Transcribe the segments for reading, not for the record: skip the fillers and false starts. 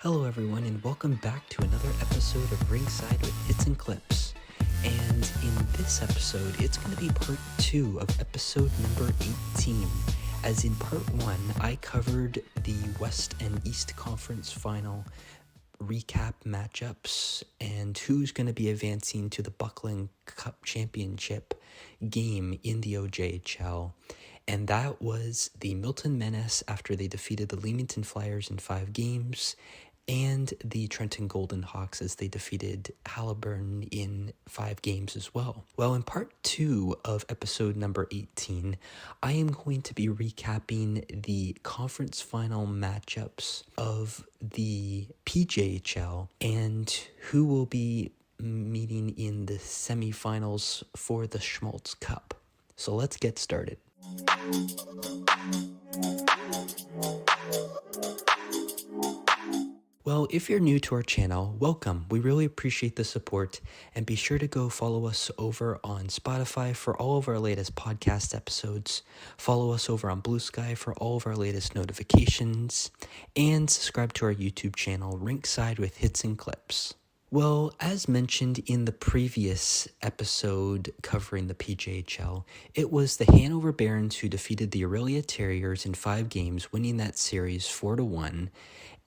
Hello everyone and welcome back to another episode of Rink-Side with Hits and Clips. And in this episode, it's going to be part 2 of episode number 18. As in part 1, I covered the West and East Conference final recap matchups and who's going to be advancing to the Buckling Cup Championship game in the OJHL. And that was the Milton Menace after they defeated the Leamington Flyers in 5 games, and the Trenton Golden Hawks as they defeated Halliburton in 5 games as well. Well, in part 2 of episode number 18, I am going to be recapping the conference final matchups of the PJHL and who will be meeting in the semifinals for the Schmaltz Cup. So let's get started. Well, if you're new to our channel, welcome. We really appreciate the support, and be sure to go follow us over on Spotify for all of our latest podcast episodes. Follow us over on Bluesky for all of our latest notifications, and subscribe to our YouTube channel, Rink-Side with Hits and Clips. Well, as mentioned in the previous episode covering the PJHL, it was the Hanover Barons who defeated the Aurelia Terriers in 5 games, winning that series 4-1.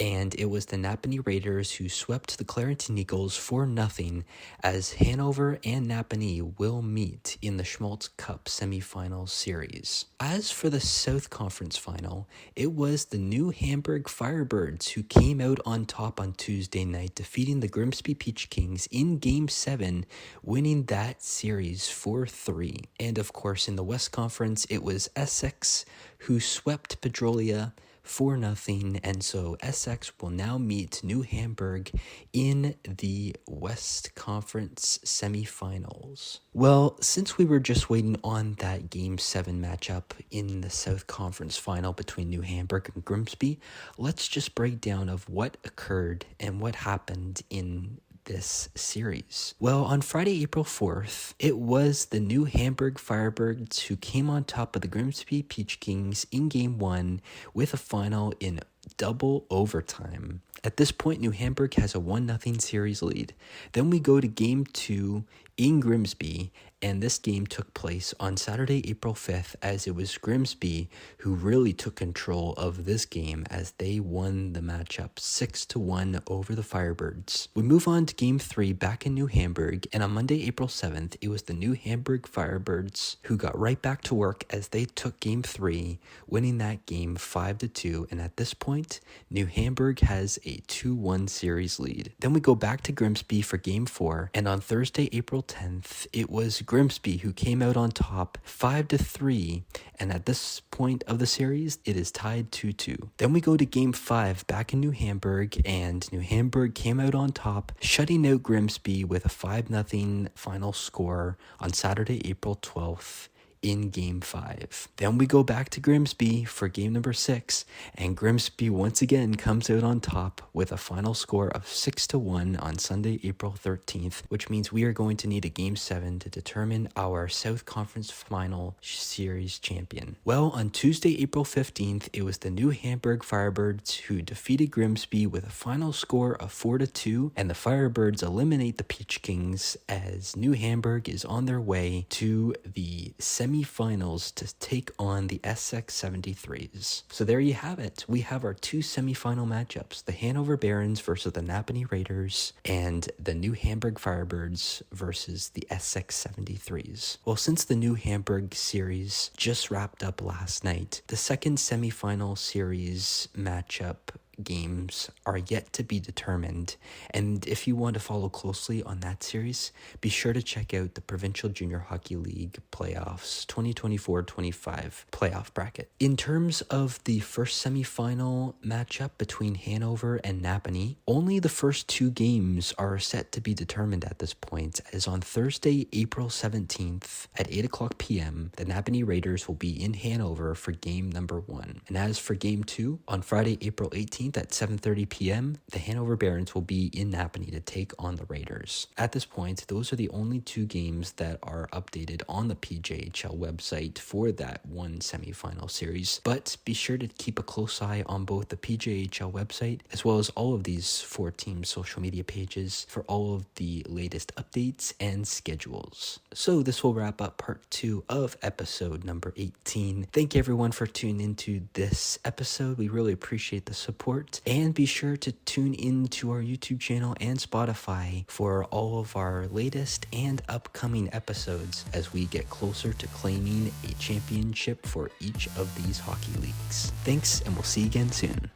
And it was the Napanee Raiders who swept the Clarington Eagles 4-0, as Hanover and Napanee will meet in the Schmaltz Cup semifinal series. As for the South Conference final, it was the New Hamburg Firebirds who came out on top on Tuesday night, defeating the Grimsby Peach Kings in Game 7, winning that series 4-3. And of course, in the West Conference, it was Essex who swept Pedrolia 4-0, and so Essex will now meet New Hamburg in the West Conference semifinals. Well, since we were just waiting on that Game 7 matchup in the South Conference final between New Hamburg and Grimsby, let's just break down of what occurred and what happened in this series. Well, on Friday, April 4th, it was the New Hamburg Firebirds who came on top of the Grimsby Peach Kings in Game 1 with a final in double overtime. At this point, New Hamburg has a 1-0 series lead. Then we go to Game 2 in Grimsby, and this game took place on Saturday, April 5th, as it was Grimsby who really took control of this game as they won the matchup 6-1 over the Firebirds. We move on to Game 3 back in New Hamburg, and on Monday, April 7th, it was the New Hamburg Firebirds who got right back to work as they took Game 3, winning that game 5-2, and at this point, New Hamburg has a 2-1 series lead. Then we go back to Grimsby for Game 4, and on Thursday, April 10th, it was Grimsby who came out on top 5-3, and at this point of the series, it is tied 2-2. Then we go to Game 5 back in New Hamburg, and New Hamburg came out on top, shutting out Grimsby with a 5-0 final score on Saturday, April 12th. In Game 5. Then we go back to Grimsby for game number 6, and Grimsby once again comes out on top with a final score of 6-1 on Sunday, April 13th, which means we are going to need a Game 7 to determine our South Conference final series champion. Well, on Tuesday, April 15th, it was the New Hamburg Firebirds who defeated Grimsby with a final score of 4-2, and the Firebirds eliminate the Peach Kings as New Hamburg is on their way to the semifinals to take on the SX73s. So there you have it. We have our 2 semifinal matchups, the Hanover Barons versus the Napanee Raiders, and the New Hamburg Firebirds versus the SX73s. Well, since the New Hamburg series just wrapped up last night, the second semifinal series matchup games are yet to be determined, and if you want to follow closely on that series, be sure to check out the Provincial Junior Hockey League Playoffs 2024-25 playoff bracket. In terms of the first semifinal matchup between Hanover and Napanee, only the first 2 games are set to be determined at this point, as on Thursday, April 17th at 8:00 p.m., the Napanee Raiders will be in Hanover for game number 1. And as for game 2, on Friday, April 18th, 15th at 7:30 p.m., the Hanover Barons will be in Napanee to take on the Raiders. At this point, those are the only 2 games that are updated on the PJHL website for that one semifinal series, but be sure to keep a close eye on both the PJHL website as well as all of these 4 teams' social media pages for all of the latest updates and schedules. So this will wrap up part 2 of episode number 18. Thank you everyone for tuning into this episode. We really appreciate the support, and be sure to tune into our YouTube channel and Spotify for all of our latest and upcoming episodes as we get closer to claiming a championship for each of these hockey leagues. Thanks, and we'll see you again soon.